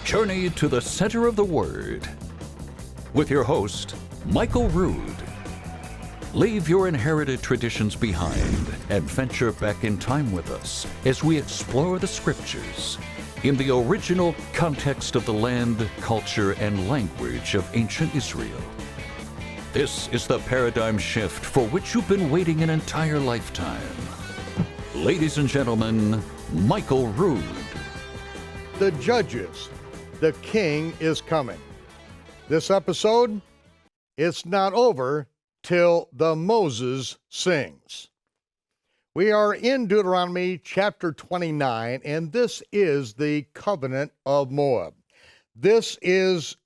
Journey to the Center of the Word with your host, Michael Rood. Leave your inherited traditions behind and venture back in time with us as we explore the Scriptures in the original context of the land, culture, and language of ancient Israel. This is the paradigm shift for which you've been waiting an entire lifetime. Ladies and gentlemen, Michael Rood. The Judges, the King is coming. This episode, it's not over till the Moses sings. We are in Deuteronomy chapter 29, and this is the covenant of Moab. This is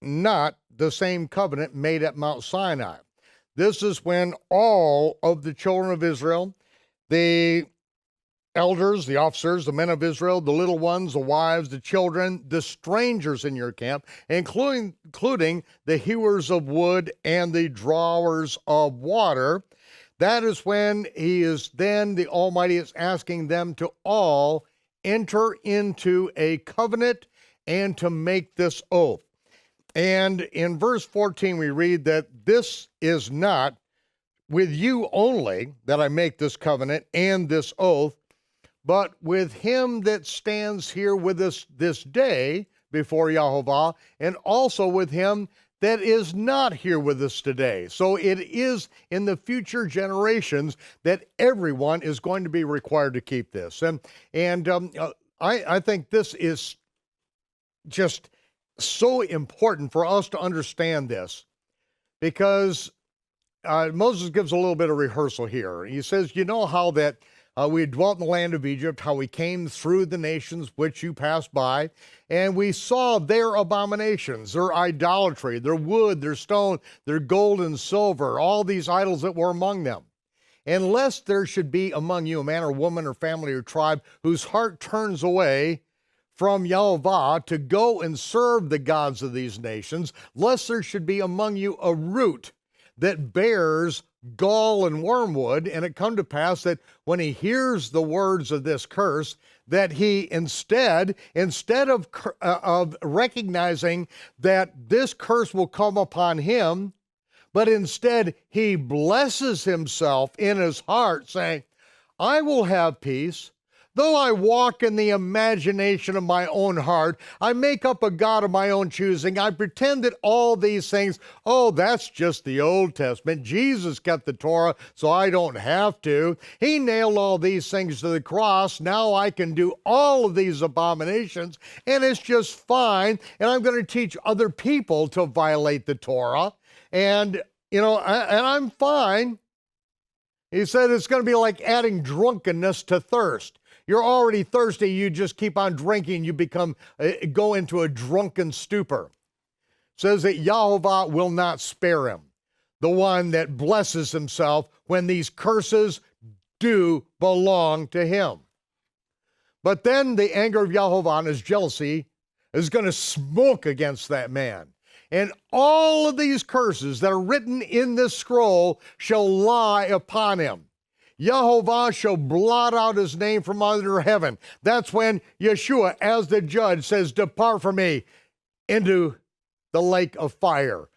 not the same covenant made at Mount Sinai. This is when all of the children of Israel, the elders, the officers, the men of Israel, the little ones, the wives, the children, the strangers in your camp, including the hewers of wood and the drawers of water. That is when the Almighty is asking them to all enter into a covenant and to make this oath. And in verse 14 we read that this is not with you only that I make this covenant and this oath, but with him that stands here with us this day before Yahovah, and also with him that is not here with us today. So it is in the future generations that everyone is going to be required to keep this. I think this is just so important for us to understand this, because Moses gives a little bit of rehearsal here. He says, you know how that we dwelt in the land of Egypt, how we came through the nations which you passed by, and we saw their abominations, their idolatry, their wood, their stone, their gold and silver, all these idols that were among them. Unless there should be among you a man or woman or family or tribe whose heart turns away from Yahovah to go and serve the gods of these nations, lest there should be among you a root that bears gall and wormwood, and it come to pass that when he hears the words of this curse, that he instead of recognizing that this curse will come upon him, but instead he blesses himself in his heart, saying, I will have peace. Though I walk in the imagination of my own heart, I make up a god of my own choosing. I pretend that all these things, that's just the Old Testament. Jesus kept the Torah, so I don't have to. He nailed all these things to the cross. Now I can do all of these abominations, and it's just fine. And I'm going to teach other people to violate the Torah. And I'm fine. He said it's going to be like adding drunkenness to thirst. You're already thirsty, you just keep on drinking, you go into a drunken stupor. It says that Yahovah will not spare him, the one that blesses himself when these curses do belong to him. But then the anger of Yahovah and his jealousy is going to smoke against that man. And all of these curses that are written in this scroll shall lie upon him. Yahovah shall blot out his name from under heaven. That's when Yeshua, as the judge, says, depart from me into the lake of fire.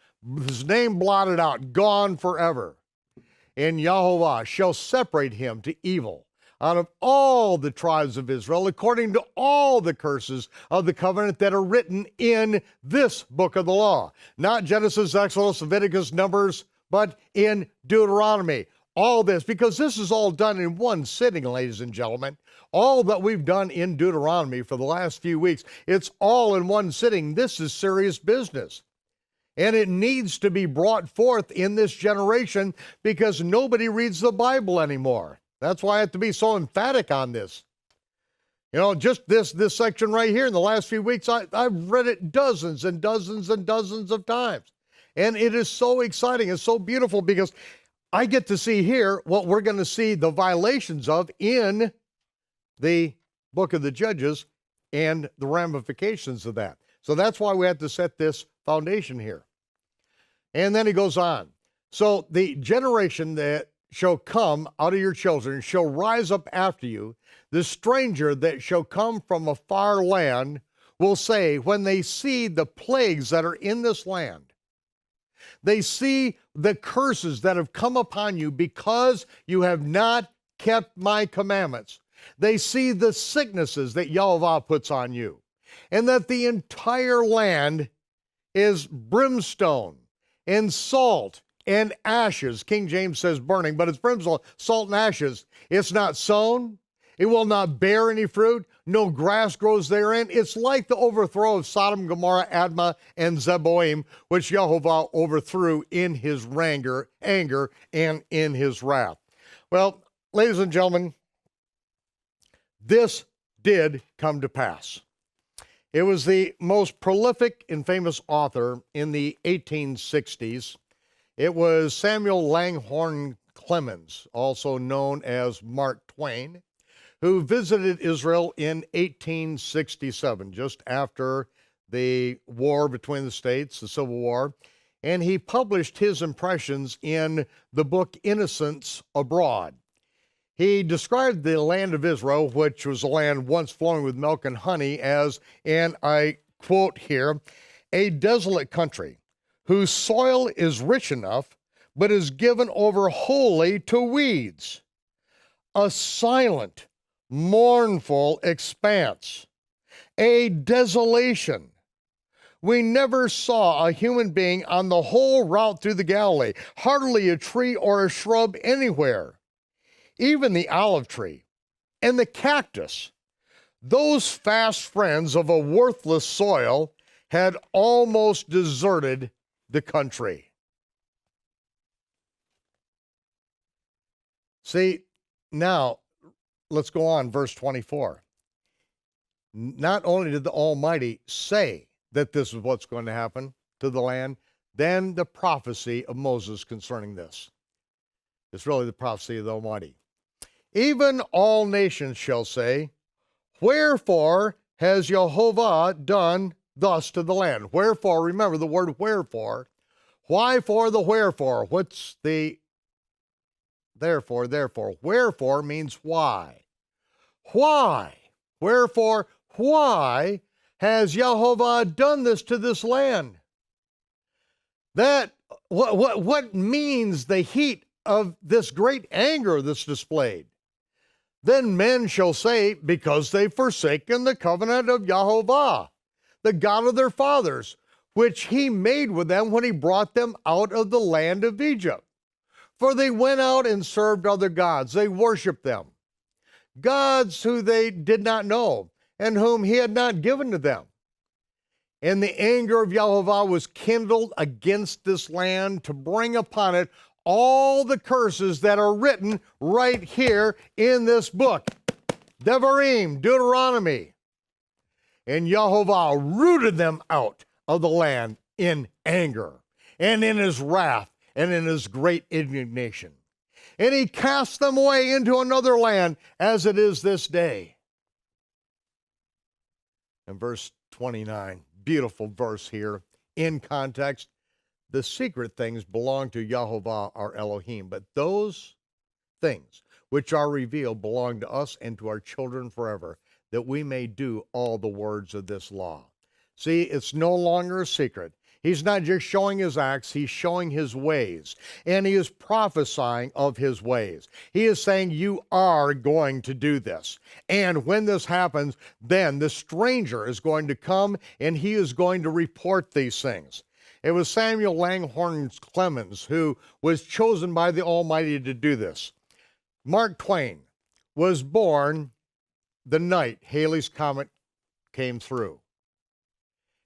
His name blotted out, gone forever. And Yahovah shall separate him to evil out of all the tribes of Israel, according to all the curses of the covenant that are written in this book of the law. Not Genesis, Exodus, Leviticus, Numbers, but in Deuteronomy. All this, because this is all done in one sitting, ladies and gentlemen. All that we've done in Deuteronomy for the last few weeks, it's all in one sitting. This is serious business. And it needs to be brought forth in this generation because nobody reads the Bible anymore. That's why I have to be so emphatic on this. Just this section right here in the last few weeks, I've read it dozens and dozens and dozens of times. And it is so exciting. It's so beautiful because I get to see here what we're going to see the violations of in the book of the Judges and the ramifications of that. So that's why we have to set this foundation here. And then he goes on. So the generation that shall come out of your children shall rise up after you, the stranger that shall come from a far land, will say when they see the plagues that are in this land, they see the curses that have come upon you because you have not kept my commandments. They see the sicknesses that Yahweh puts on you, and that the entire land is brimstone and salt and ashes. King James says burning, but it's brimstone, salt, and ashes. It's not sown. It will not bear any fruit. No grass grows therein. It's like the overthrow of Sodom, Gomorrah, Admah, and Zeboim, which Jehovah overthrew in his anger and in his wrath. Well, ladies and gentlemen, this did come to pass. It was the most prolific and famous author in the 1860s. It was Samuel Langhorne Clemens, also known as Mark Twain, who visited Israel in 1867, just after the war between the states, the Civil War, and he published his impressions in the book Innocents Abroad. He described the land of Israel, which was a land once flowing with milk and honey, as, and I quote here, a desolate country whose soil is rich enough, but is given over wholly to weeds. A silent, mournful expanse, a desolation. We never saw a human being on the whole route through the Galilee, hardly a tree or a shrub anywhere. Even the olive tree and the cactus, those fast friends of a worthless soil, had almost deserted the country. See, now, let's go on, verse 24. Not only did the Almighty say that this is what's going to happen to the land, then the prophecy of Moses concerning this. It's really the prophecy of the Almighty. Even all nations shall say, wherefore has Jehovah done thus to the land? Wherefore, remember the word wherefore. Why for the wherefore? What's the therefore? Wherefore means why. Why? Wherefore, why has Jehovah done this to this land? What means the heat of this great anger that's displayed? Then men shall say, because they've forsaken the covenant of Jehovah, the God of their fathers, which he made with them when he brought them out of the land of Egypt. For they went out and served other gods. They worshiped them, gods who they did not know and whom he had not given to them. And the anger of Jehovah was kindled against this land to bring upon it all the curses that are written right here in this book. Devarim, Deuteronomy. And Jehovah rooted them out of the land in anger and in his wrath and in his great indignation. And he cast them away into another land as it is this day. And verse 29, beautiful verse here in context. The secret things belong to Jehovah our Elohim, but those things which are revealed belong to us and to our children forever, that we may do all the words of this law. See, it's no longer a secret. He's not just showing his acts, he's showing his ways, and he is prophesying of his ways. He is saying, you are going to do this. And when this happens, then the stranger is going to come and he is going to report these things. It was Samuel Langhorne Clemens who was chosen by the Almighty to do this. Mark Twain was born the night Halley's Comet came through.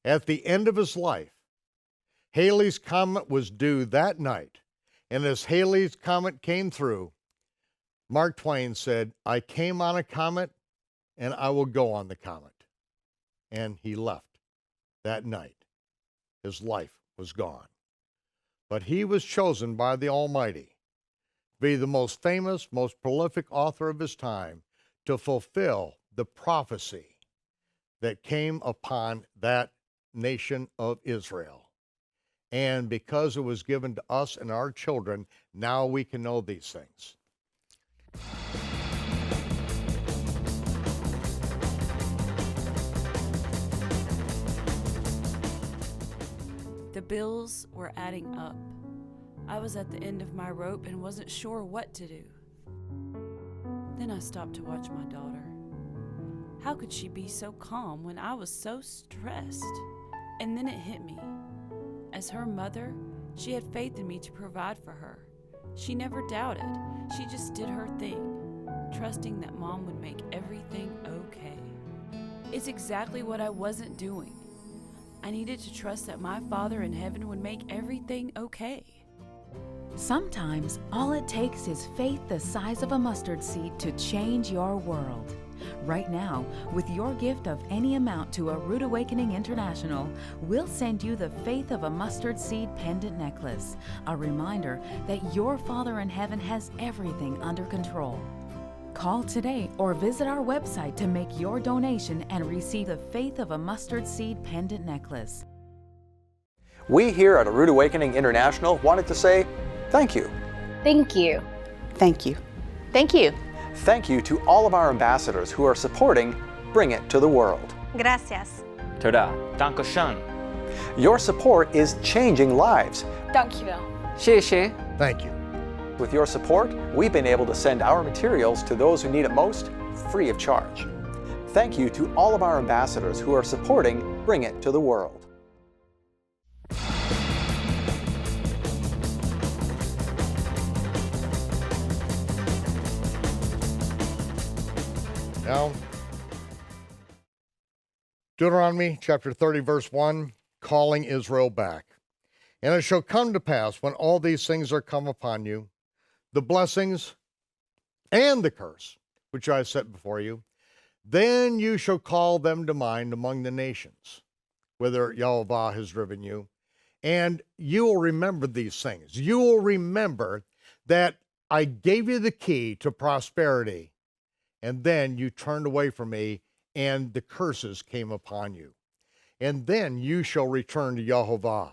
At the end of his life, Halley's Comet was due that night. And as Halley's Comet came through, Mark Twain said, I came on a comet and I will go on the comet. And he left that night. His life was gone. But he was chosen by the Almighty to be the most famous, most prolific author of his time to fulfill the prophecy that came upon that nation of Israel. And because it was given to us and our children, now we can know these things. The bills were adding up. I was at the end of my rope and wasn't sure what to do. Then I stopped to watch my daughter. How could she be so calm when I was so stressed? And then it hit me. As her mother, she had faith in me to provide for her. She never doubted. She just did her thing, trusting that Mom would make everything okay. It's exactly what I wasn't doing. I needed to trust that my Father in heaven would make everything okay. Sometimes all it takes is faith the size of a mustard seed to change your world. Right now, with your gift of any amount to a Rood Awakening International, we'll send you the Faith of a Mustard Seed pendant necklace, a reminder that your Father in heaven has everything under control. Call today or visit our website to make your donation and receive the Faith of a Mustard Seed pendant necklace. We here at Rood Awakening International wanted to say thank you. Thank you. Thank you. Thank you. Thank you to all of our ambassadors who are supporting Bring It to the World. Gracias. Toda. Dankeschön. Your support is changing lives. Dankjewel. 谢谢. Thank you. With your support, we've been able to send our materials to those who need it most, free of charge. Thank you to all of our ambassadors who are supporting Bring It to the World. Now, Deuteronomy chapter 30, verse 1, calling Israel back. And it shall come to pass when all these things are come upon you, the blessings and the curse, which I set before you, then you shall call them to mind among the nations, whither Yahweh has driven you, and you will remember these things. You will remember that I gave you the key to prosperity, and then you turned away from me, and the curses came upon you. And then you shall return to Yahweh,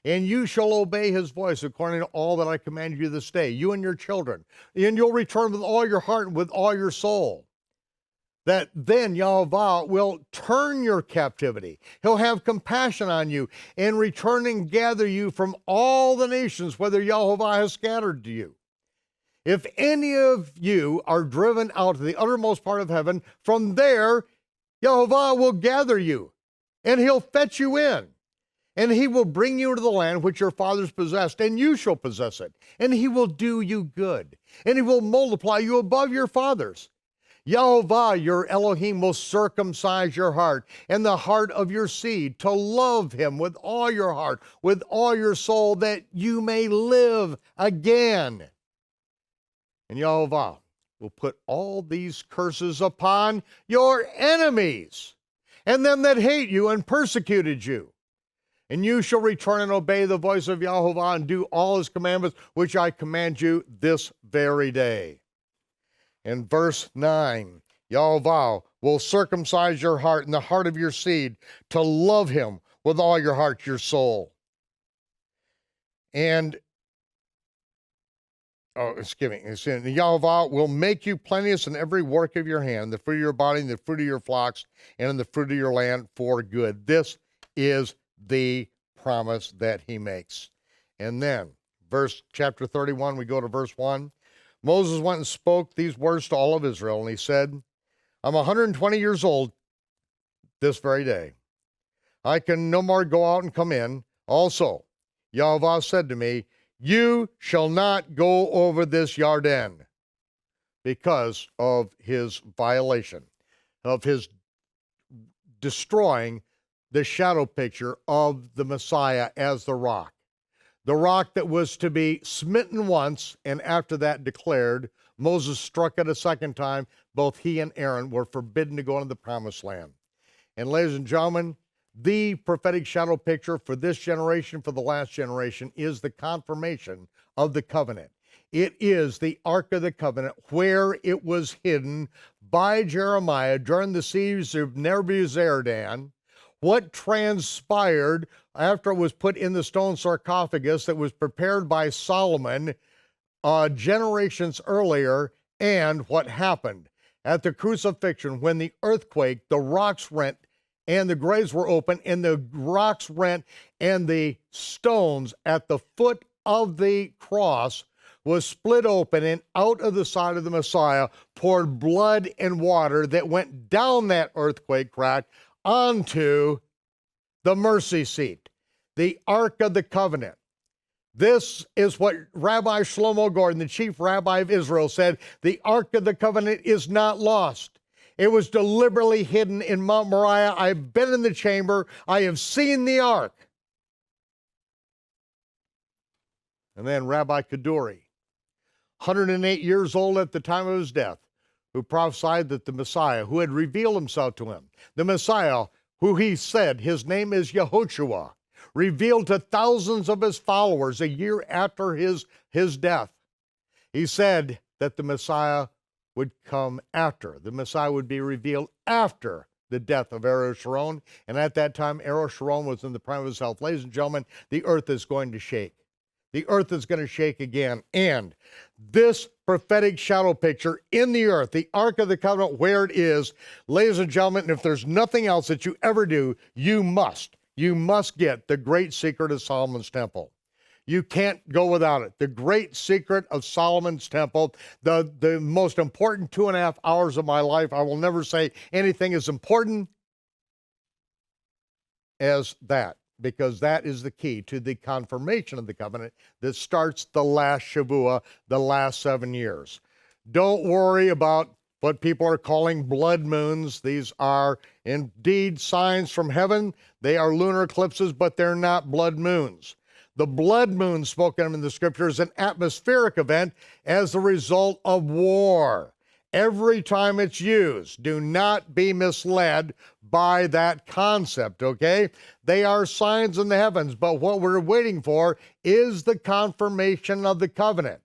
and you shall obey his voice according to all that I command you this day, you and your children, and you'll return with all your heart and with all your soul. That then Yahweh will turn your captivity. He'll have compassion on you and return and gather you from all the nations, whether Yahweh has scattered you. If any of you are driven out to the uttermost part of heaven, from there Yahweh will gather you, and he'll fetch you in. And he will bring you into the land which your fathers possessed, and you shall possess it. And he will do you good, and he will multiply you above your fathers. Yahweh, your Elohim, will circumcise your heart and the heart of your seed to love him with all your heart, with all your soul, that you may live again. And Yahweh will put all these curses upon your enemies and them that hate you and persecuted you. And you shall return and obey the voice of Yahweh and do all his commandments, which I command you this very day. In verse 9, Yahweh will circumcise your heart and the heart of your seed to love him with all your heart, your soul. And Yahweh will make you plenteous in every work of your hand, the fruit of your body, and the fruit of your flocks, and in the fruit of your land for good. This is the promise that he makes. And then, chapter 31, we go to verse 1. Moses went and spoke these words to all of Israel, and he said, I'm 120 years old this very day. I can no more go out and come in. Also, Yahweh said to me, you shall not go over this Yarden, because of his violation, of his destroying the shadow picture of the Messiah as the rock that was to be smitten once and after that declared. Moses struck it a second time. Both he and Aaron were forbidden to go into the promised land. And ladies and gentlemen, the prophetic shadow picture for this generation, for the last generation, is the confirmation of the covenant. It is the Ark of the Covenant where it was hidden by Jeremiah during the siege of Nebuzaradan. What transpired after it was put in the stone sarcophagus that was prepared by Solomon generations earlier, and what happened at the crucifixion when the earthquake, the rocks rent, and the graves were open, and the rocks rent, and the stones at the foot of the cross was split open, and out of the side of the Messiah poured blood and water that went down that earthquake crack onto the mercy seat, the Ark of the Covenant. This is what Rabbi Shlomo Gordon, the chief rabbi of Israel, said: the Ark of the Covenant is not lost. It was deliberately hidden in Mount Moriah. I've been in the chamber. I have seen the Ark. And then Rabbi Kaduri, 108 years old at the time of his death, who prophesied that the Messiah, who had revealed himself to him, the Messiah, who he said his name is Yehoshua, revealed to thousands of his followers a year after his death. He said that the Messiah would come after. The Messiah would be revealed after the death of Ariel Sharon. And at that time, Ariel Sharon was in the prime of his health. Ladies and gentlemen, the earth is going to shake. The earth is going to shake again. And this prophetic shadow picture in the earth, the Ark of the Covenant, where it is, ladies and gentlemen, if there's nothing else that you ever do, you must get the great secret of Solomon's temple. You can't go without it. The great secret of Solomon's temple, the most important 2.5 hours of my life. I will never say anything as important as that, because that is the key to the confirmation of the covenant that starts the last Shavua, the last 7 years. Don't worry about what people are calling blood moons. These are indeed signs from heaven. They are lunar eclipses, but they're not blood moons. The blood moon spoken of in the scripture is an atmospheric event as a result of war. Every time it's used, do not be misled by that concept, okay? They are signs in the heavens, but what we're waiting for is the confirmation of the covenant.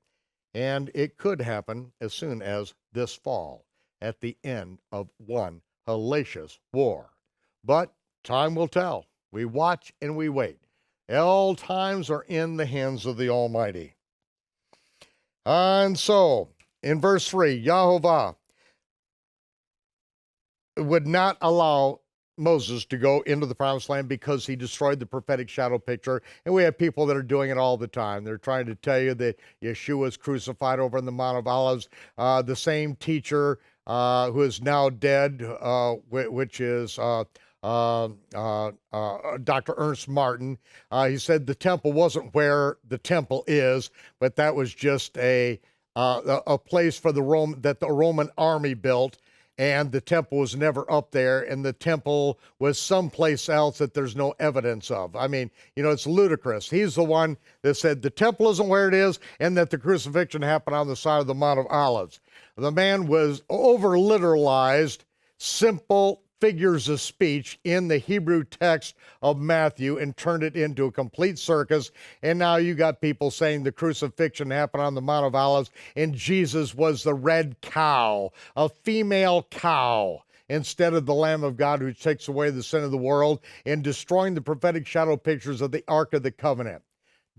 And it could happen as soon as this fall, at the end of one hellacious war. But time will tell. We watch and we wait. All times are in the hands of the Almighty. And so, in verse 3, Yahovah would not allow Moses to go into the promised land because he destroyed the prophetic shadow picture. And we have people that are doing it all the time. They're trying to tell you that Yeshua is crucified over in the Mount of Olives. The same teacher who is now dead, which is Dr. Ernst Martin, he said the temple wasn't where the temple is, but that was just a place for the Roman army built, and the temple was never up there, and the temple was someplace else that there's no evidence of. I mean, it's ludicrous. He's the one that said the temple isn't where it is, and that the crucifixion happened on the side of the Mount of Olives. The man was over-literalized, simple figures of speech in the Hebrew text of Matthew and turned it into a complete circus. And now you got people saying the crucifixion happened on the Mount of Olives and Jesus was the red cow, a female cow, instead of the Lamb of God who takes away the sin of the world, and destroying the prophetic shadow pictures of the Ark of the Covenant.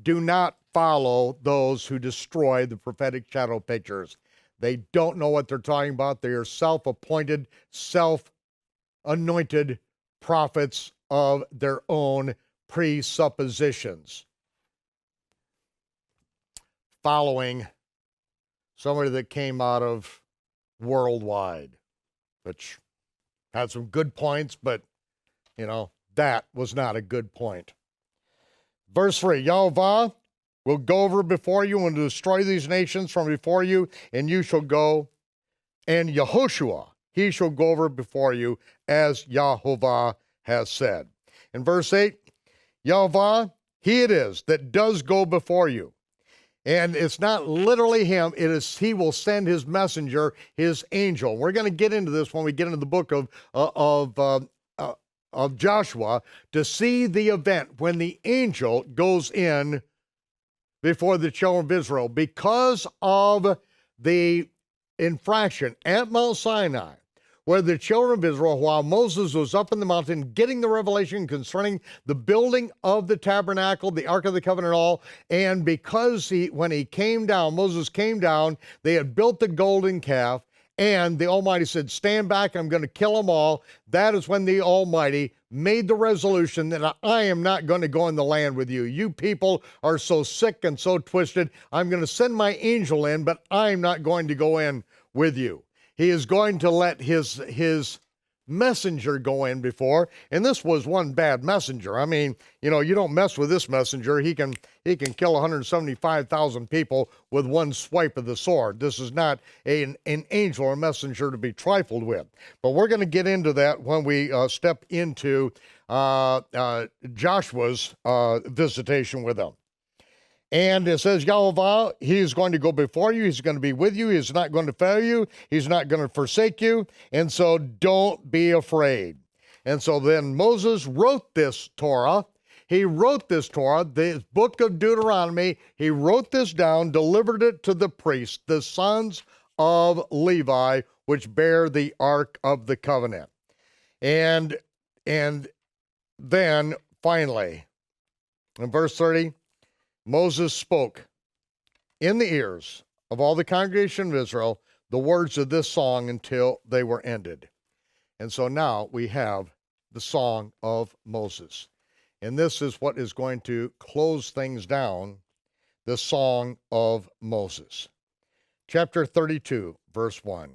Do not follow those who destroy the prophetic shadow pictures. They don't know what they're talking about. They are self-appointed, anointed prophets of their own presuppositions, following somebody that came out of Worldwide, which had some good points, but that was not a good point. Verse 3, Yahovah will go over before you and destroy these nations from before you, and you shall go, and Yehoshua, he shall go over before you, as Yahovah has said. In verse 8, Yahovah, he it is that does go before you. And it's not literally him, it is he will send his messenger, his angel. We're going to get into this when we get into the book of Joshua, to see the event when the angel goes in before the children of Israel because of the infraction at Mount Sinai, where the children of Israel, while Moses was up in the mountain getting the revelation concerning the building of the tabernacle, the Ark of the Covenant, all, and because when he came down, Moses came down, they had built the golden calf, and the Almighty said, stand back, I'm going to kill them all. That is when the Almighty made the resolution that I am not going to go in the land with you. You people are so sick and so twisted. I'm going to send my angel in, but I'm not going to go in with you. He is going to let his messenger go in before, and this was one bad messenger. I mean, you don't mess with this messenger. He can kill 175,000 people with one swipe of the sword. This is not an angel or messenger to be trifled with. But we're going to get into that when we step into Joshua's visitation with them. And it says, Yahweh, he is going to go before you. He's going to be with you. He's not going to fail you. He's not going to forsake you. And so don't be afraid. And so then Moses wrote this Torah. He wrote this Torah, the book of Deuteronomy. He wrote this down, delivered it to the priests, the sons of Levi, which bear the Ark of the Covenant. And then finally, in verse 30, Moses spoke in the ears of all the congregation of Israel the words of this song until they were ended. And so now we have the song of Moses. And this is what is going to close things down, the song of Moses. Chapter 32, verse 1.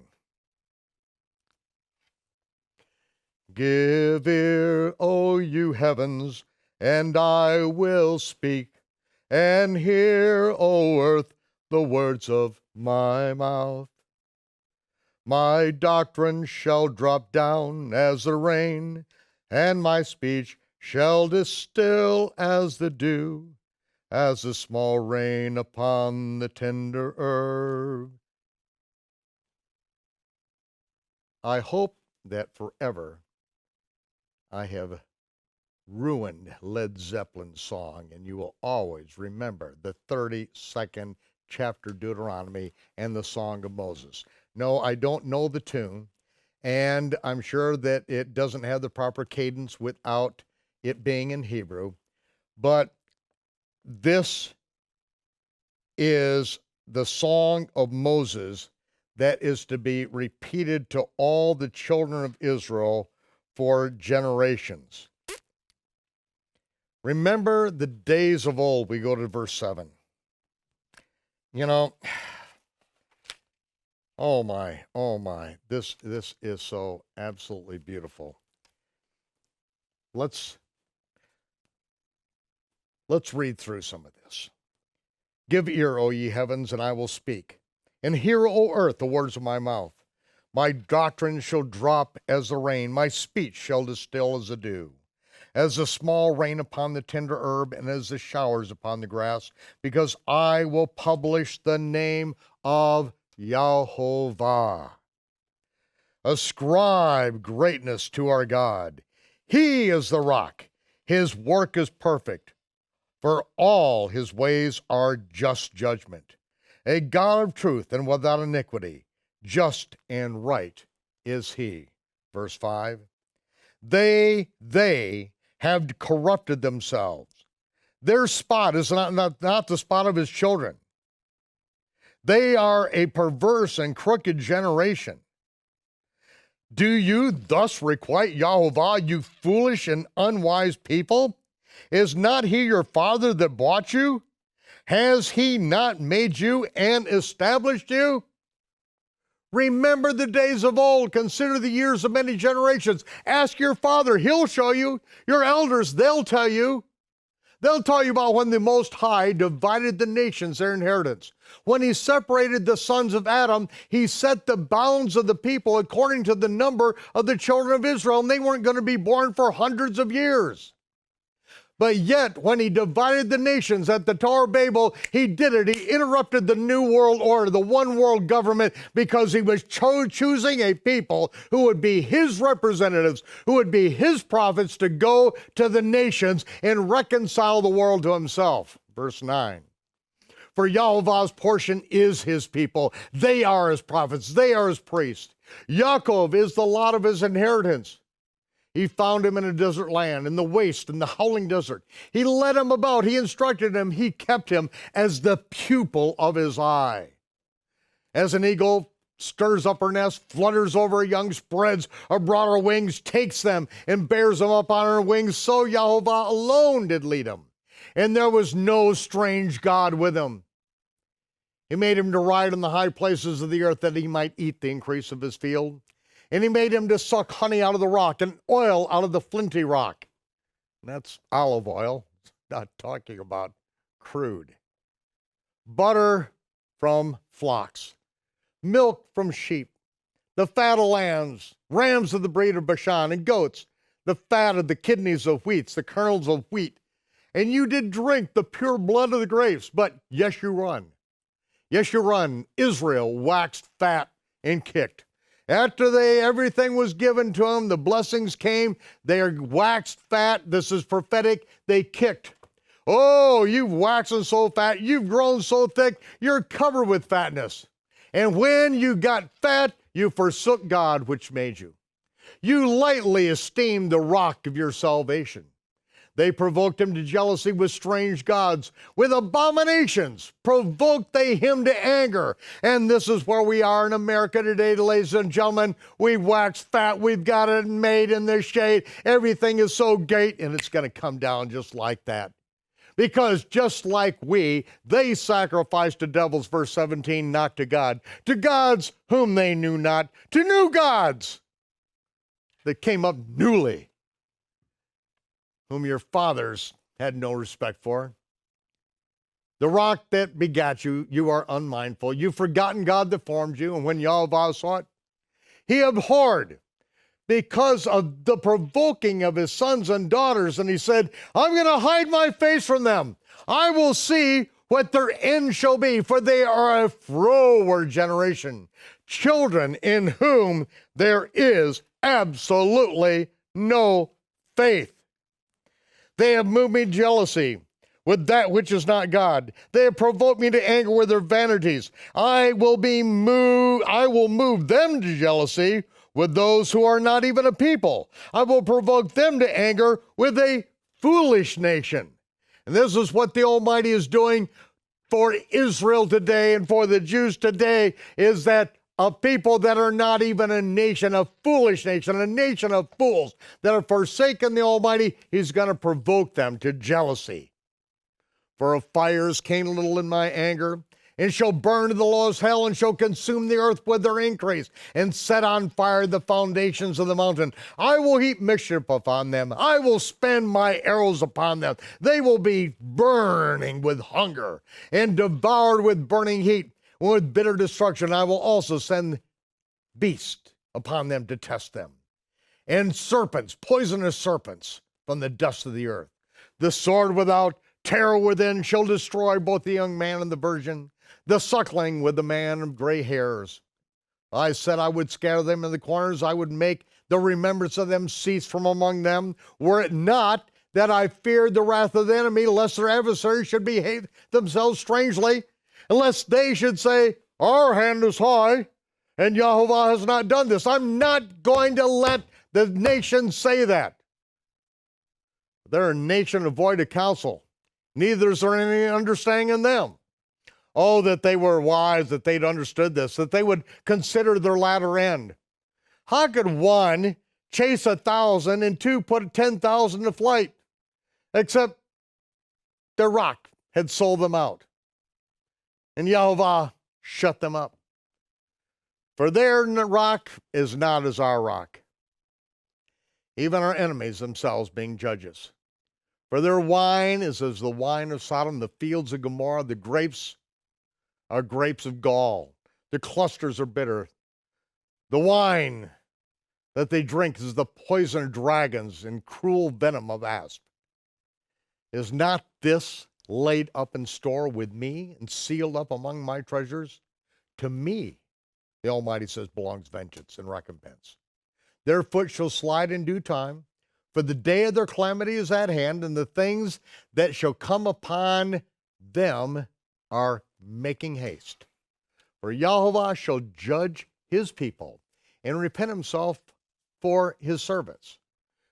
Give ear, O you heavens, and I will speak. And hear, O earth, the words of my mouth. My doctrine shall drop down as the rain, and my speech shall distill as the dew, as the small rain upon the tender herb. I hope that forever I have ruined Led Zeppelin's song, and you will always remember the 32nd chapter Deuteronomy and the Song of Moses. No, I don't know the tune, and I'm sure that it doesn't have the proper cadence without it being in Hebrew, but this is the Song of Moses that is to be repeated to all the children of Israel for generations. Remember the days of old. We go to verse 7. Oh my, this is so absolutely beautiful. Let's read through some of this. Give ear, O ye heavens, and I will speak. And hear, O earth, the words of my mouth. My doctrine shall drop as the rain, my speech shall distill as the dew. As the small rain upon the tender herb, and as the showers upon the grass, because I will publish the name of Yahovah. Ascribe greatness to our God. He is the rock. His work is perfect, for all his ways are just judgment. A God of truth and without iniquity, just and right is he. Verse 5. They have corrupted themselves. Their spot is not the spot of his children. They are a perverse and crooked generation. Do you thus requite Yahovah, you foolish and unwise people? Is not he your father that bought you? Has he not made you and established you? Remember the days of old. Consider the years of many generations. Ask your father, he'll show you. Your elders, they'll tell you. They'll tell you about when the Most High divided the nations, their inheritance. When he separated the sons of Adam, he set the bounds of the people according to the number of the children of Israel, and they weren't going to be born for hundreds of years. But yet, when he divided the nations at the Tower of Babel, he did it. He interrupted the New World Order, the one world government, because he was choosing a people who would be his representatives, who would be his prophets to go to the nations and reconcile the world to himself. Verse 9. For Yahovah's portion is his people. They are his prophets. They are his priests. Yaakov is the lot of his inheritance. He found him in a desert land, in the waste, in the howling desert. He led him about. He instructed him. He kept him as the pupil of his eye. As an eagle stirs up her nest, flutters over her young, spreads abroad her wings, takes them, and bears them up on her wings. So Yehovah alone did lead him, and there was no strange God with him. He made him to ride in the high places of the earth, that he might eat the increase of his field. And he made him to suck honey out of the rock, and oil out of the flinty rock. And that's olive oil, not talking about crude. Butter from flocks, milk from sheep, the fat of lambs, rams of the breed of Bashan, and goats, the fat of the kidneys of wheats, the kernels of wheat. And you did drink the pure blood of the grapes, but Yeshurun, Israel waxed fat and kicked. After everything was given to them, the blessings came, they waxed fat. This is prophetic. They kicked. Oh, you've waxen so fat, you've grown so thick, you're covered with fatness. And when you got fat, you forsook God which made you. You lightly esteemed the rock of your salvation. They provoked him to jealousy with strange gods. With abominations provoked they him to anger. And this is where we are in America today, ladies and gentlemen. We've waxed fat. We've got it made in the shade. Everything is so great, and it's going to come down just like that. Because just like they sacrificed to devils, verse 17, not to God. To gods whom they knew not. To new gods that came up newly, whom your fathers had no respect for. The rock that begat you, you are unmindful. You've forgotten God that formed you, and when Yahweh saw it, he abhorred because of the provoking of his sons and daughters, and he said, I'm going to hide my face from them. I will see what their end shall be, for they are a froward generation, children in whom there is absolutely no faith. They have moved me to jealousy with that which is not God. They have provoked me to anger with their vanities. I will move them to jealousy with those who are not even a people. I will provoke them to anger with a foolish nation. And this is what the Almighty is doing for Israel today and for the Jews today, is that a people that are not even a nation, a foolish nation, a nation of fools that have forsaken the Almighty, he's going to provoke them to jealousy. For a fire is kindled in my anger, and shall burn to the lowest hell, and shall consume the earth with their increase, and set on fire the foundations of the mountain. I will heap mischief upon them. I will spend my arrows upon them. They will be burning with hunger, and devoured with burning heat. With bitter destruction, I will also send beasts upon them to test them, and serpents, poisonous serpents, from the dust of the earth. The sword without, terror within, shall destroy both the young man and the virgin, the suckling with the man of gray hairs. I said I would scatter them in the corners. I would make the remembrance of them cease from among them, were it not that I feared the wrath of the enemy, lest their adversaries should behave themselves strangely, unless they should say, our hand is high, and Yehovah has not done this. I'm not going to let the nation say that. They're a nation devoid of counsel. Neither is there any understanding in them. Oh, that they were wise, that they'd understood this, that they would consider their latter end. How could one chase 1,000 and two put 10,000 to flight? Except their rock had sold them out, and Yehovah shut them up. For their rock is not as our rock, even our enemies themselves being judges. For their wine is as the wine of Sodom, the fields of Gomorrah. The grapes are grapes of gall. The clusters are bitter. The wine that they drink is the poison of dragons and cruel venom of asp. Is not this laid up in store with me and sealed up among my treasures? To me, the Almighty says, belongs vengeance and recompense. Their foot shall slide in due time, for the day of their calamity is at hand, and the things that shall come upon them are making haste. For Yehovah shall judge his people and repent himself for his servants.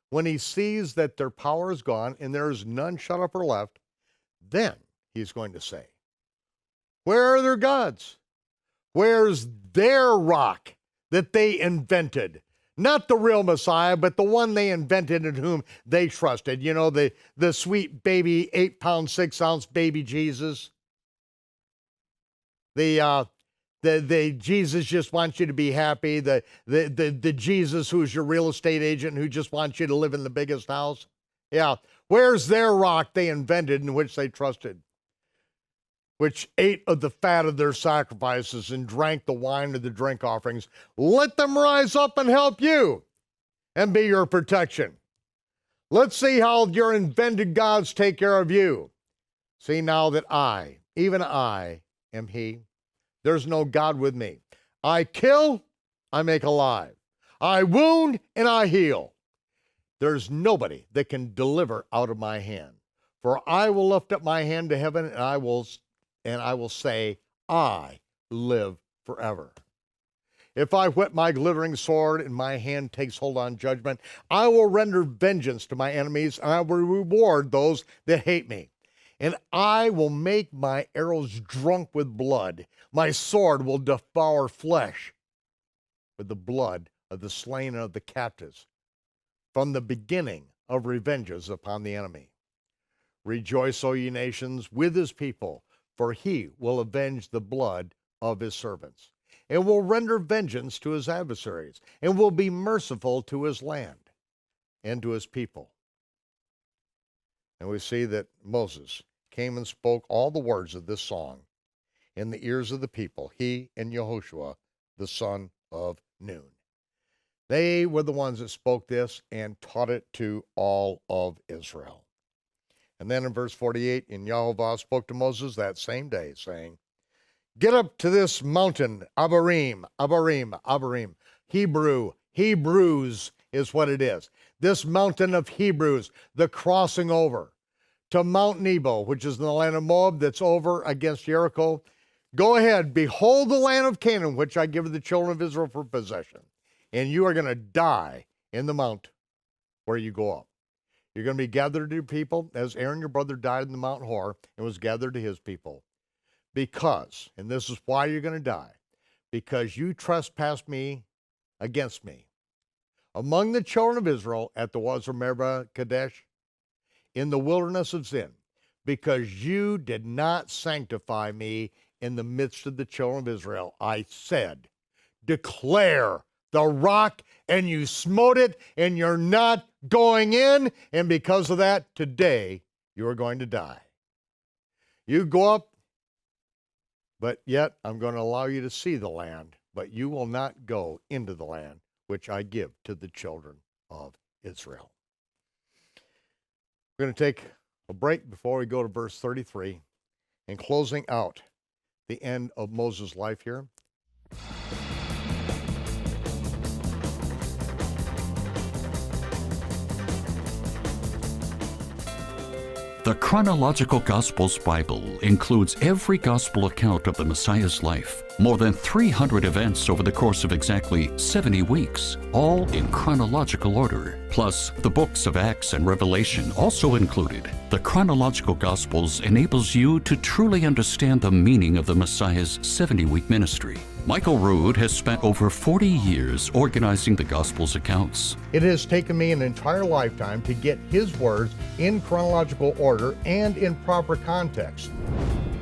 When he sees that their power is gone and there is none shut up or left, then he's going to say, where are their gods? Where's their rock that they invented? Not the real Messiah, but the one they invented and whom they trusted. You know, the sweet baby, 8-pound, 6-ounce baby Jesus. The Jesus just wants you to be happy. The Jesus who's your real estate agent who just wants you to live in the biggest house. Yeah. Where's their rock they invented in which they trusted? Which ate of the fat of their sacrifices and drank the wine of the drink offerings. Let them rise up and help you and be your protection. Let's see how your invented gods take care of you. See now that I, even I, am he. There's no God with me. I kill, I make alive. I wound and I heal. There's nobody that can deliver out of my hand. For I will lift up my hand to heaven and I will say, I live forever. If I whip my glittering sword and my hand takes hold on judgment, I will render vengeance to my enemies and I will reward those that hate me. And I will make my arrows drunk with blood. My sword will devour flesh with the blood of the slain and of the captives from the beginning of revenges upon the enemy. Rejoice, O ye nations, with his people, for he will avenge the blood of his servants, and will render vengeance to his adversaries, and will be merciful to his land and to his people. And we see that Moses came and spoke all the words of this song in the ears of the people, he and Yehoshua, the son of Nun. They were the ones that spoke this and taught it to all of Israel. And then in verse 48, and Yehovah spoke to Moses that same day, saying, get up to this mountain, Abarim, Abarim, Abarim. Hebrews is what it is. This mountain of Hebrews, the crossing over to Mount Nebo, which is in the land of Moab, that's over against Jericho. Go ahead, behold the land of Canaan, which I give to the children of Israel for possession. And you are going to die in the mount where you go up. You're going to be gathered to your people as Aaron, your brother, died in the Mount Hor and was gathered to his people. Because, and this is why you're going to die, because you trespassed me against me. Among the children of Israel at the waters of Meribah Kadesh, in the wilderness of Zin, because you did not sanctify me in the midst of the children of Israel, I said, declare the rock, and you smote it, and you're not going in, and because of that, today, you are going to die. You go up, but yet I'm going to allow you to see the land, but you will not go into the land which I give to the children of Israel. We're going to take a break before we go to verse 33 and closing out the end of Moses' life here. The Chronological Gospels Bible includes every gospel account of the Messiah's life, more than 300 events over the course of exactly 70 weeks, all in chronological order, plus the books of Acts and Revelation also included. The Chronological Gospels enables you to truly understand the meaning of the Messiah's 70-week ministry. Michael Rood has spent over 40 years organizing the Gospels accounts. It has taken me an entire lifetime to get his words in chronological order and in proper context.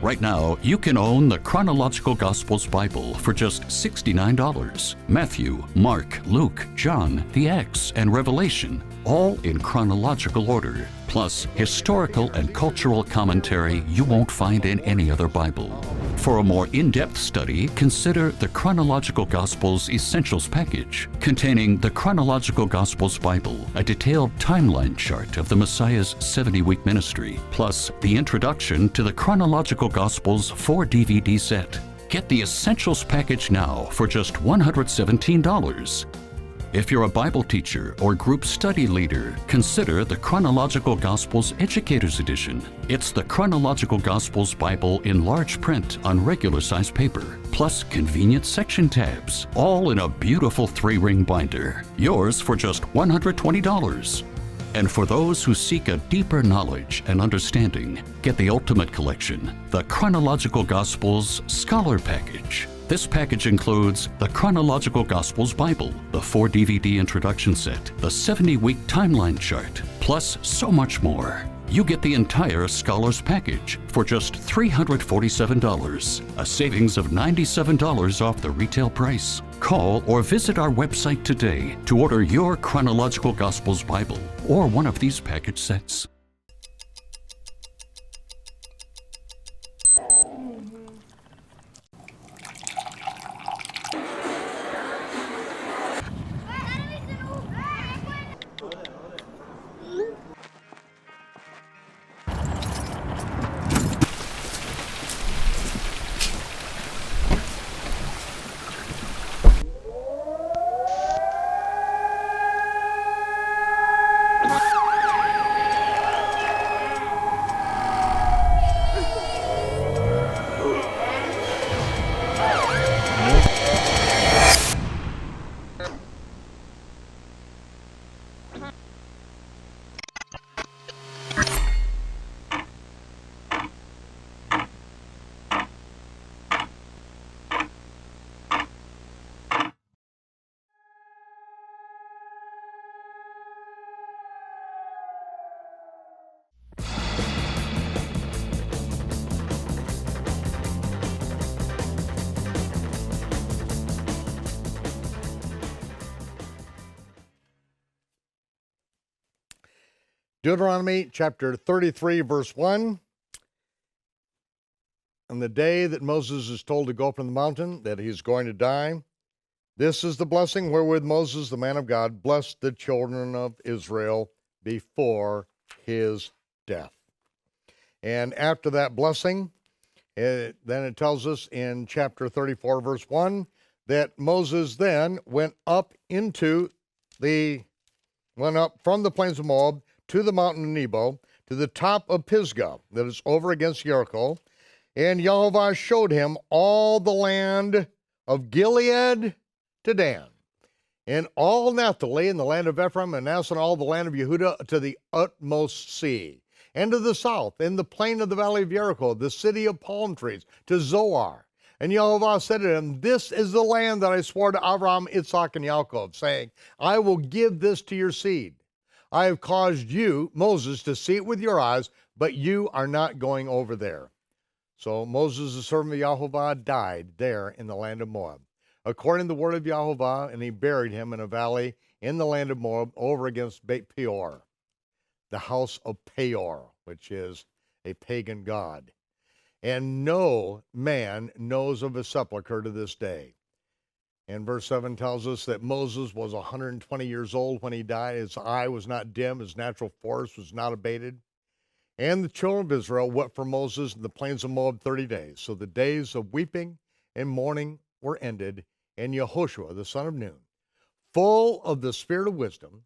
Right now, you can own the Chronological Gospels Bible for just $69. Matthew, Mark, Luke, John, the Acts, and Revelation, all in chronological order, plus historical and cultural commentary you won't find in any other Bible. For a more in-depth study, consider the Chronological Gospels Essentials Package, containing the Chronological Gospels Bible, a detailed timeline chart of the Messiah's 70-week ministry, plus the introduction to the Chronological Gospels 4-DVD set. Get the Essentials Package now for just $117. If you're a Bible teacher or group study leader, consider the Chronological Gospels Educators Edition. It's the Chronological Gospels Bible in large print on regular size paper, plus convenient section tabs, all in a beautiful 3-ring binder. Yours for just $120. And for those who seek a deeper knowledge and understanding, get the Ultimate Collection, the Chronological Gospels Scholar Package. This package includes the Chronological Gospels Bible, the 4-DVD introduction set, the 70-week timeline chart, plus so much more. You get the entire Scholars Package for just $347, a savings of $97 off the retail price. Call or visit our website today to order your Chronological Gospels Bible or one of these package sets. Deuteronomy chapter 33, verse 1. On the day that Moses is told to go up from the mountain, that he's going to die, this is the blessing wherewith Moses, the man of God, blessed the children of Israel before his death. And after that blessing, then it tells us in chapter 34, verse 1, that Moses then went up from the plains of Moab to the mountain of Nebo, to the top of Pisgah, that is over against Jericho, and Yehovah showed him all the land of Gilead to Dan, and all Naphtali, and the land of Ephraim, and Manasseh, and all the land of Yehudah to the utmost sea, and to the south, in the plain of the valley of Jericho, the city of palm trees, to Zoar. And Yehovah said to him, this is the land that I swore to Abraham, Isaac, and Yaakov, saying, I will give this to your seed. I have caused you, Moses, to see it with your eyes, but you are not going over there. So Moses, the servant of Yehovah, died there in the land of Moab, according to the word of Yehovah, and he buried him in a valley in the land of Moab over against Beit Peor, the house of Peor, which is a pagan god. And no man knows of his sepulcher to this day. And verse 7 tells us that Moses was 120 years old when he died. His eye was not dim, his natural force was not abated. And the children of Israel wept for Moses in the plains of Moab 30 days. So the days of weeping and mourning were ended, and Yehoshua, the son of Nun, full of the spirit of wisdom,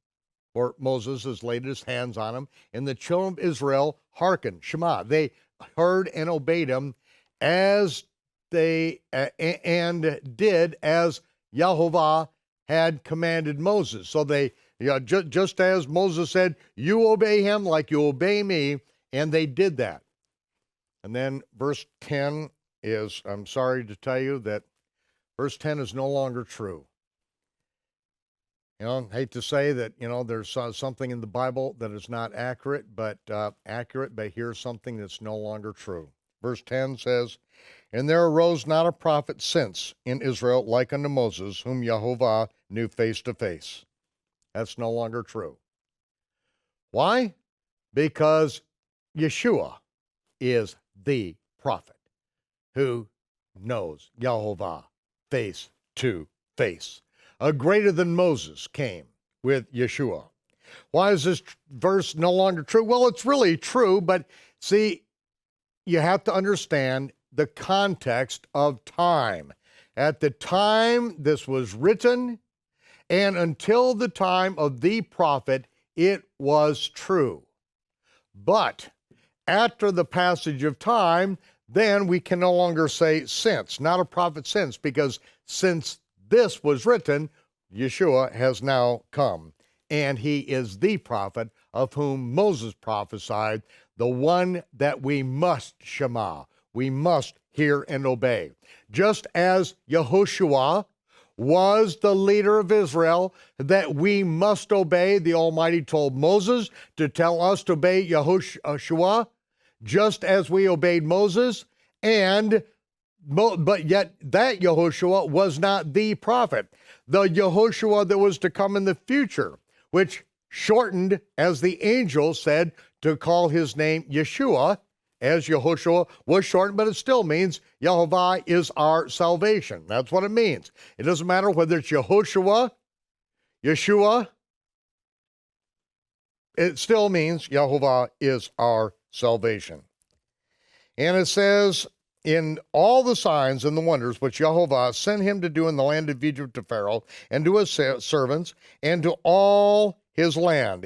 for Moses has laid his hands on him, and the children of Israel hearkened, Shema. They heard and obeyed him as they and did as Yehovah had commanded Moses. So they, just as Moses said, you obey him like you obey me, and they did that. And then verse 10 is, I'm sorry to tell you that verse 10 is no longer true. I hate to say that, there's something in the Bible that is not accurate, but here's something that's no longer true. Verse 10 says, and there arose not a prophet since in Israel like unto Moses, whom Yehovah knew face to face. That's no longer true. Why? Because Yeshua is the prophet who knows Yehovah face to face. A greater than Moses came with Yeshua. Why is this verse no longer true? Well, it's really true, but see, you have to understand the context of time. At the time this was written, and until the time of the prophet, it was true. But after the passage of time, then we can no longer say since, not a prophet since, because since this was written, Yeshua has now come, and he is the prophet of whom Moses prophesied, the one that we must shema. we must hear and obey. Just as Yehoshua was the leader of Israel, that we must obey, the Almighty told Moses to tell us to obey Yehoshua, just as we obeyed Moses, but yet that Yehoshua was not the prophet. The Yehoshua that was to come in the future, which shortened, as the angel said, to call his name Yeshua, as Yehoshua was shortened, but it still means Yehovah is our salvation. That's what it means. It doesn't matter whether it's Yehoshua, Yeshua, it still means Yehovah is our salvation. And it says, in all the signs and the wonders which Yehovah sent him to do in the land of Egypt to Pharaoh and to his servants and to all his land,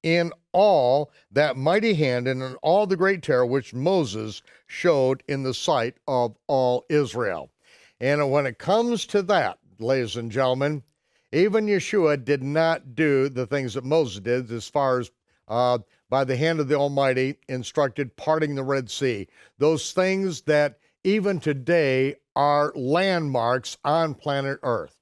in all that mighty hand and in all the great terror which Moses showed in the sight of all Israel. And when it comes to that, ladies and gentlemen, even Yeshua did not do the things that Moses did, as far as by the hand of the Almighty instructed parting the Red Sea. Those things that even today are landmarks on planet Earth.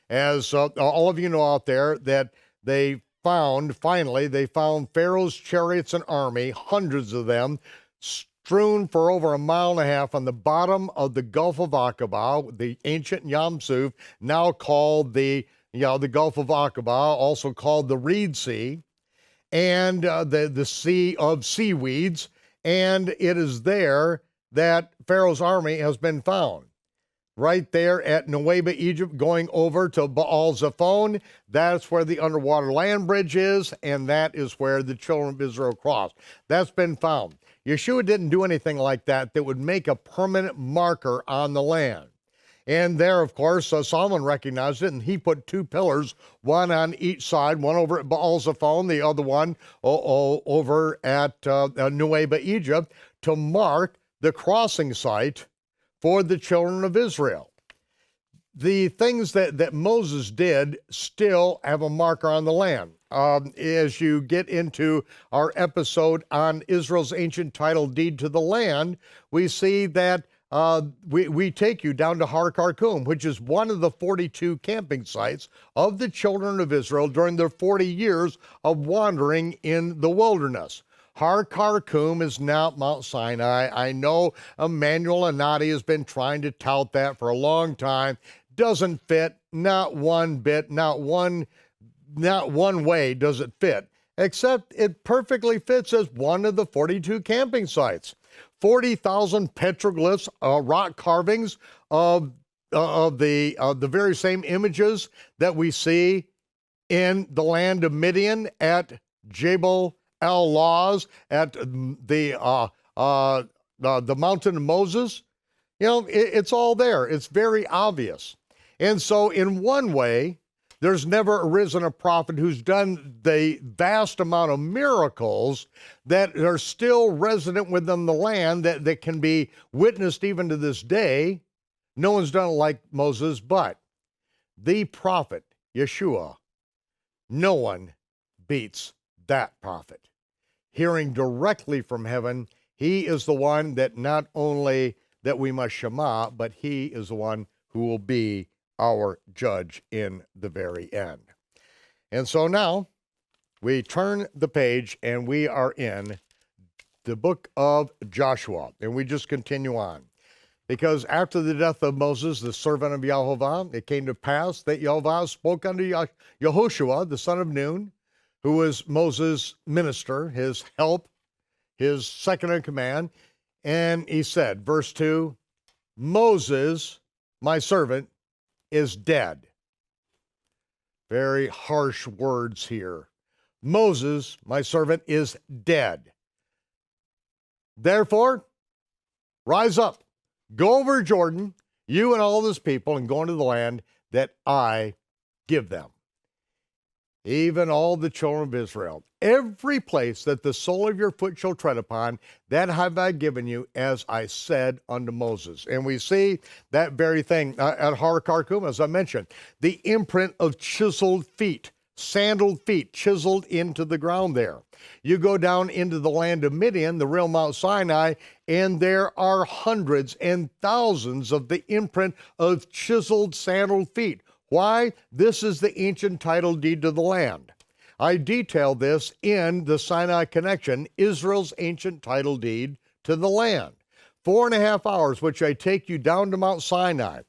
As all of you know out there, that they found Pharaoh's chariots and army, hundreds of them, strewn for over 1.5 miles on the bottom of the Gulf of Aqaba, the ancient Yam Suf, now called the Gulf of Aqaba, also called the Reed Sea, and the Sea of Seaweeds, and it is there that Pharaoh's army has been found. Right there at Nuweiba, Egypt, going over to Baal Zephon, that's where the underwater land bridge is, and that is where the children of Israel crossed. That's been found. Yeshua didn't do anything like that would make a permanent marker on the land. And there, of course, Solomon recognized it, and he put 2 pillars, one on each side, one over at Baal Zephon, the other one over at Nuweiba, Egypt, to mark the crossing site for the children of Israel. The things that Moses did still have a marker on the land. As you get into our episode on Israel's ancient title deed to the land, we see that we take you down to Har Karkum, which is one of the 42 camping sites of the children of Israel during their 40 years of wandering in the wilderness. Har Karkum is now Mount Sinai. I know Emmanuel Anati has been trying to tout that for a long time. Doesn't fit, not one bit, not one way does it fit, except it perfectly fits as one of the 42 camping sites. 40,000 petroglyphs, rock carvings of the very same images that we see in the land of Midian at Jabal al-Laz, at the mountain of Moses. You know, it's all there. It's very obvious. And so in one way, there's never arisen a prophet who's done the vast amount of miracles that are still resident within the land that can be witnessed even to this day. No one's done it like Moses, but the prophet, Yeshua, no one beats that prophet. Hearing directly from heaven, he is the one that not only that we must shema, but he is the one who will be our judge in the very end. And so now we turn the page and we are in the book of Joshua, and we just continue on. Because after the death of Moses, the servant of Yehovah, it came to pass that Yehovah spoke unto Yehoshua, the son of Nun, who was Moses' minister, his help, his second in command, and he said, verse 2, Moses, my servant, is dead. Very harsh words here. Moses, my servant, is dead. Therefore, rise up, go over Jordan, you and all this people, and go into the land that I give them. Even all the children of Israel, every place that the sole of your foot shall tread upon, that have I given you, as I said unto Moses. And we see that very thing at Har Karkum, as I mentioned, the imprint of chiseled feet sandaled feet chiseled into the ground there. You go down into the land of Midian, the real Mount Sinai, and there are hundreds and thousands of the imprint of chiseled sandaled feet. Why? This is the ancient title deed to the land. I detail this in the Sinai Connection, Israel's ancient title deed to the land. 4.5 hours, which I take you down to Mount Sinai.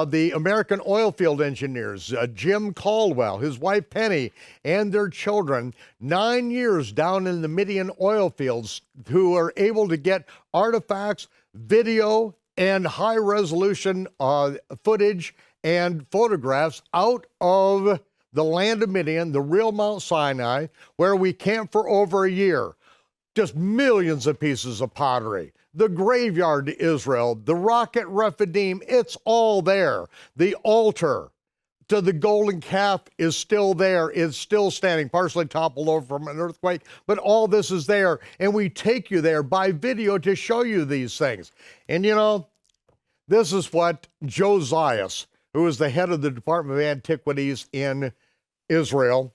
The American oil field engineers, Jim Caldwell, his wife Penny, and their children, 9 years down in the Midian oil fields, who are able to get artifacts, video, and high-resolution footage and photographs out of the land of Midian, the real Mount Sinai, where we camped for over a year. Just millions of pieces of pottery. The graveyard to Israel, the rock at Rephidim, it's all there. The altar to the golden calf is still there. It's still standing, partially toppled over from an earthquake, but all this is there. And we take you there by video to show you these things. And you know, this is what Josias, who is the head of the Department of Antiquities in Israel,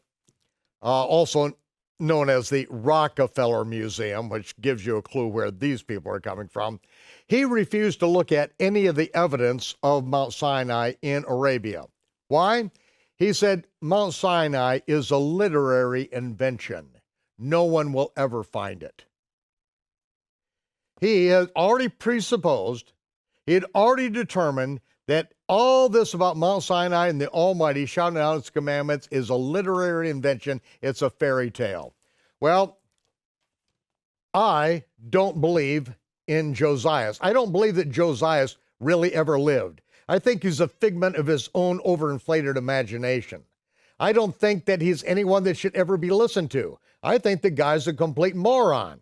also known as the Rockefeller Museum, which gives you a clue where these people are coming from. He refused to look at any of the evidence of Mount Sinai in Arabia. Why? He said, Mount Sinai is a literary invention. No one will ever find it. He had already presupposed, he had already determined that all this about Mount Sinai and the Almighty shouting out its commandments is a literary invention. It's a fairy tale. Well, I don't believe in Josias. I don't believe that Josias really ever lived. I think he's a figment of his own overinflated imagination. I don't think that he's anyone that should ever be listened to. I think the guy's a complete moron.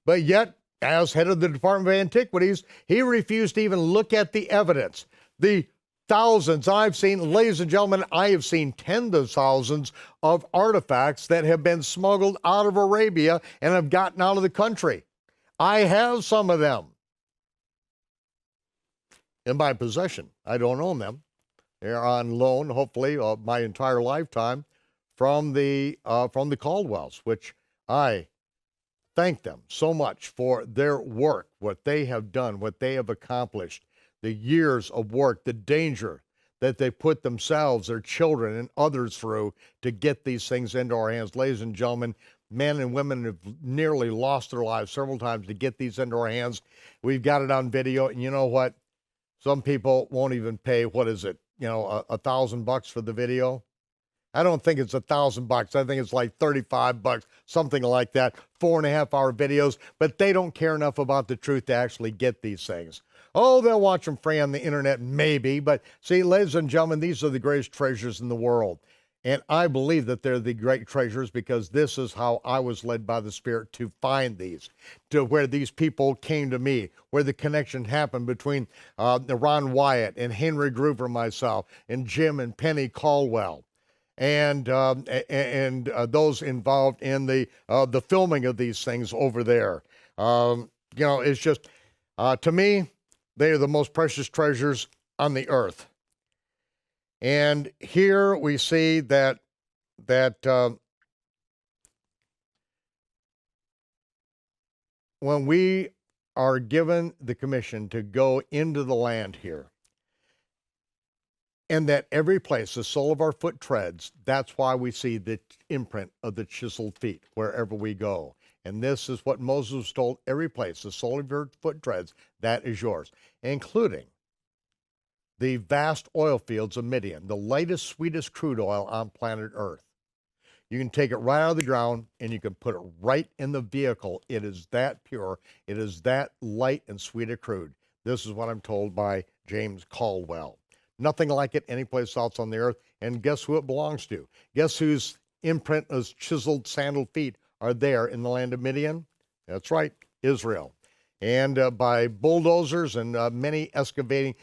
But yet, as head of the Department of Antiquities, he refused to even look at the evidence. The thousands I've seen, ladies and gentlemen, I have seen tens of thousands of artifacts that have been smuggled out of Arabia and have gotten out of the country. I have some of them in my possession. I don't own them. They're on loan, hopefully, my entire lifetime from the Caldwells, which I thank them so much for their work, what they have done, what they have accomplished. The years of work, the danger that they put themselves, their children, and others through to get these things into our hands. Ladies and gentlemen, men and women have nearly lost their lives several times to get these into our hands. We've got it on video, and you know what? Some people won't even pay, what is it, $1,000 for the video? I don't think it's $1,000. I think it's like $35, something like that. 4.5-hour videos, but they don't care enough about the truth to actually get these things. Oh, they'll watch them free on the internet, maybe. But see, ladies and gentlemen, these are the greatest treasures in the world. And I believe that they're the great treasures because this is how I was led by the Spirit to find these, to where these people came to me, where the connection happened between Ron Wyatt and Henry Groover, myself, and Jim and Penny Caldwell, and those involved in the filming of these things over there. It's just, to me, they are the most precious treasures on the earth. And here we see that when we are given the commission to go into the land here, and that every place the sole of our foot treads, that's why we see the imprint of the chiseled feet wherever we go. And this is what Moses was told, every place the sole of your foot treads, that is yours, including the vast oil fields of Midian, the lightest, sweetest crude oil on planet Earth. You can take it right out of the ground and you can put it right in the vehicle. It is that pure. It is that light and sweet a crude. This is what I'm told by James Caldwell. Nothing like it anyplace else on the earth. And guess who it belongs to? Guess whose imprint of chiseled sandaled feet are there in the land of Midian? That's right, Israel. And by bulldozers and many excavating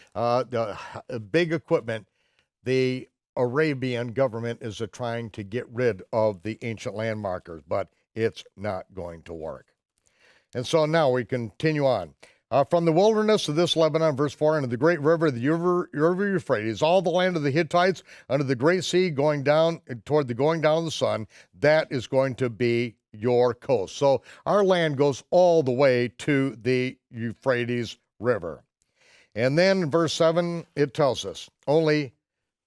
big equipment, the Arabian government is trying to get rid of the ancient landmarkers, but it's not going to work. And so now we continue on. From the wilderness of this Lebanon, verse 4, into the great river, the river Euphrates, all the land of the Hittites, under the great sea, going down toward the going down of the sun, that is going to be your coast. So our land goes all the way to the Euphrates River. And then in verse 7, it tells us, only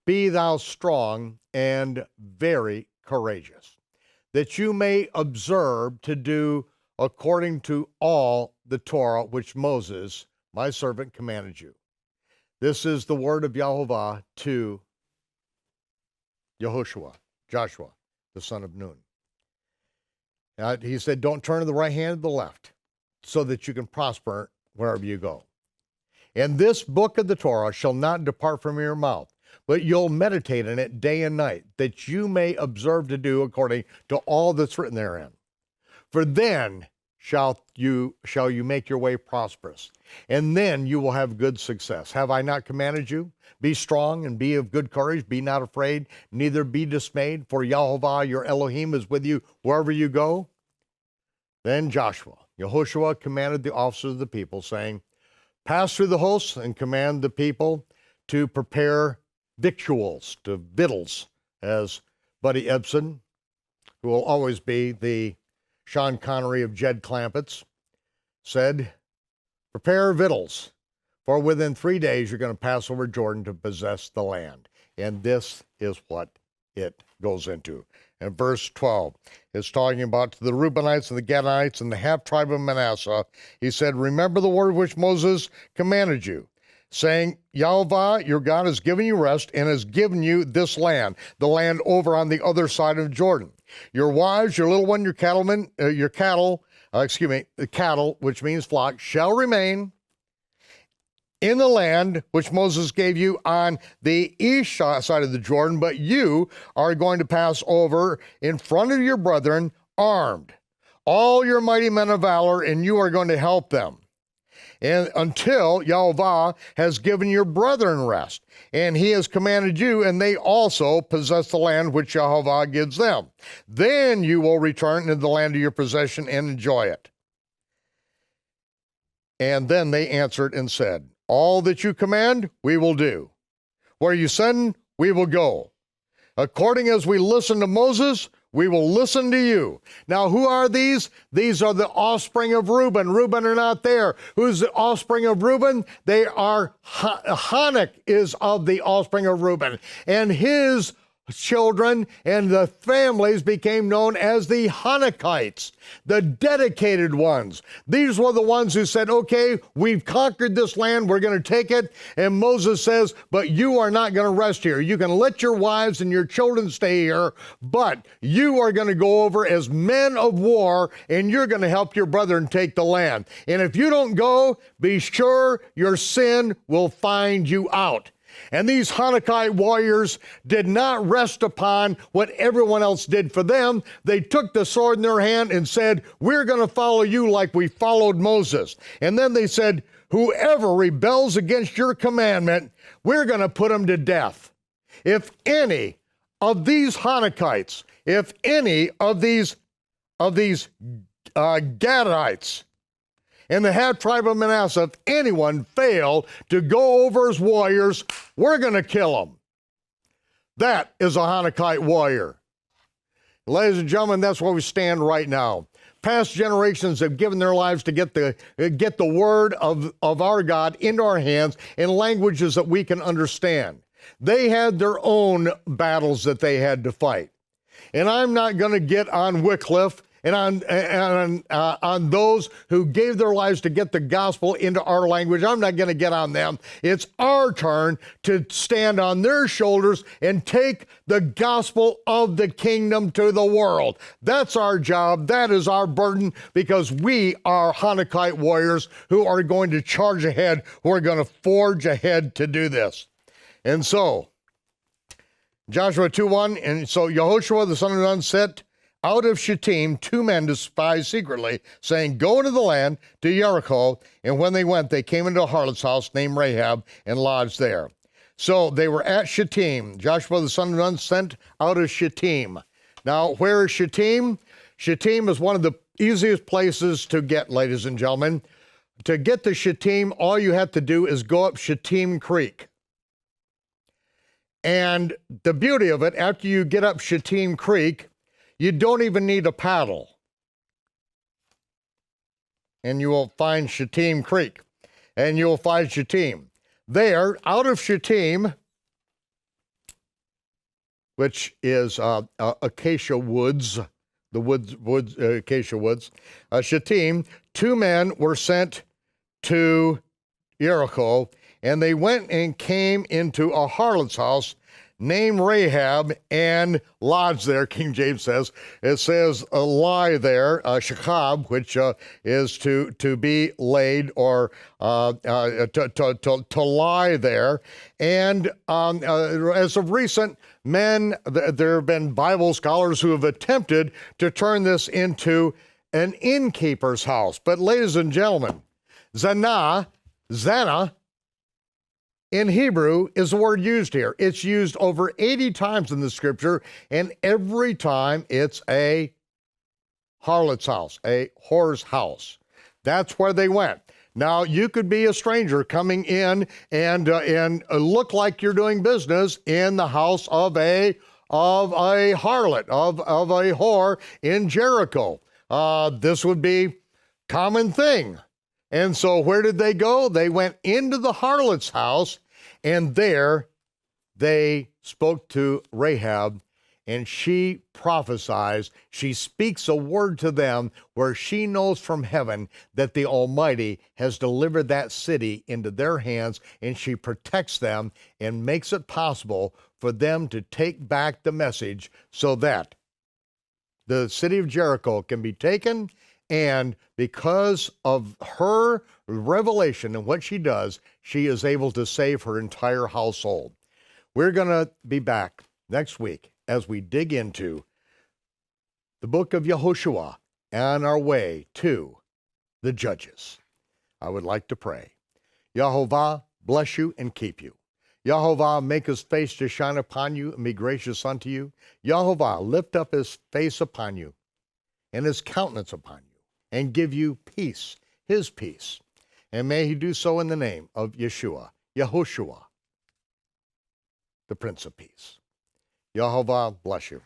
be thou strong and very courageous, that you may observe to do according to all the Torah which Moses, my servant, commanded you. This is the word of Yehovah to Joshua, the son of Nun. He said, don't turn to the right hand or the left, so that you can prosper wherever you go. And this book of the Torah shall not depart from your mouth, but you'll meditate in it day and night, that you may observe to do according to all that's written therein. For then shall you make your way prosperous, and then you will have good success. Have I not commanded you? Be strong and be of good courage, be not afraid, neither be dismayed, for Yehovah your Elohim is with you wherever you go. Then Yehoshua commanded the officers of the people, saying, pass through the hosts and command the people to prepare victuals, as Buddy Ebsen, who will always be the Sean Connery of Jed Clampetts, said, prepare victuals, for within 3 days you're going to pass over Jordan to possess the land. And this is what it goes into. And verse 12 is talking about to the Reubenites and the Gadites and the half-tribe of Manasseh. He said, remember the word which Moses commanded you, saying, Yehovah, your God, has given you rest and has given you this land, the land over on the other side of Jordan. Your wives, your little one, the cattle, which means flock, shall remain in the land which Moses gave you on the east side of the Jordan, but you are going to pass over in front of your brethren armed, all your mighty men of valor, and you are going to help them. And until Yehovah has given your brethren rest, and he has commanded you, and they also possess the land which Yehovah gives them. Then you will return into the land of your possession and enjoy it. And then they answered and said, all that you command, we will do. Where you send, we will go. According as we listen to Moses, we will listen to you. Now, who are these? These are the offspring of Reuben. Reuben are not there. Who's the offspring of Reuben? They are, Hanok is of the offspring of Reuben. And his children and the families became known as the Hanokites, the dedicated ones. These were the ones who said, okay, we've conquered this land, we're going to take it. And Moses says, but you are not going to rest here. You can let your wives and your children stay here, but you are going to go over as men of war, and you're going to help your brethren take the land. And if you don't go, be sure your sin will find you out. And these Hanokite warriors did not rest upon what everyone else did for them. They took the sword in their hand and said, we're going to follow you like we followed Moses. And then they said, whoever rebels against your commandment, we're going to put him to death. If any of these Hanokites, if any of these Gadites, and the half-tribe of Manasseh, if anyone failed to go over as warriors, we're going to kill them. That is a Hanokite warrior. Ladies and gentlemen, that's where we stand right now. Past generations have given their lives to get the word of our God into our hands in languages that we can understand. They had their own battles that they had to fight. And I'm not going to get on Wycliffe and on those who gave their lives to get the gospel into our language. I'm not going to get on them. It's our turn to stand on their shoulders and take the gospel of the kingdom to the world. That's our job. That is our burden, because we are Hanokite warriors who are going to charge ahead, who are going to forge ahead to do this. And so, Joshua 2:1, and so Yehoshua the son of Nun sent out of Shittim 2 men to spy secretly, saying, go into the land to Jericho. And when they went, they came into a harlot's house named Rahab and lodged there. So they were at Shittim. Joshua the son of Nun sent out of Shittim. Now, where is Shittim? Shittim is one of the easiest places to get, ladies and gentlemen. to get to Shittim, all you have to do is go up Shittim Creek. And the beauty of it, after you get up Shittim Creek, you don't even need a paddle. And you will find Shittim Creek. And you'll find Shittim. There, out of Shittim, which is acacia woods, acacia woods, Shittim, 2 men were sent to Jericho, and they went and came into a harlot's house named Rahab and lodged there, King James says. It says lie there, shachab, which is to be laid or to lie there. And as of recent, there have been Bible scholars who have attempted to turn this into an innkeeper's house. But ladies and gentlemen, Zana, in Hebrew is the word used here. It's used over 80 times in the scripture, and every time it's a harlot's house, a whore's house. That's where they went. Now, you could be a stranger coming in and look like you're doing business in the house of a harlot, of a whore in Jericho. This would be common thing. And so where did they go? They went into the harlot's house, and there they spoke to Rahab, and she prophesies. She speaks a word to them where she knows from heaven that the Almighty has delivered that city into their hands, and she protects them and makes it possible for them to take back the message so that the city of Jericho can be taken. And because of her revelation and what she does, she is able to save her entire household. We're going to be back next week as we dig into the book of Yehoshua and our way to the Judges. I would like to pray. Yehovah, bless you and keep you. Yehovah, make his face to shine upon you and be gracious unto you. Yehovah, lift up his face upon you and his countenance upon you, and give you peace, his peace. And may he do so in the name of Yeshua, Yehoshua, the Prince of Peace. Yehovah bless you.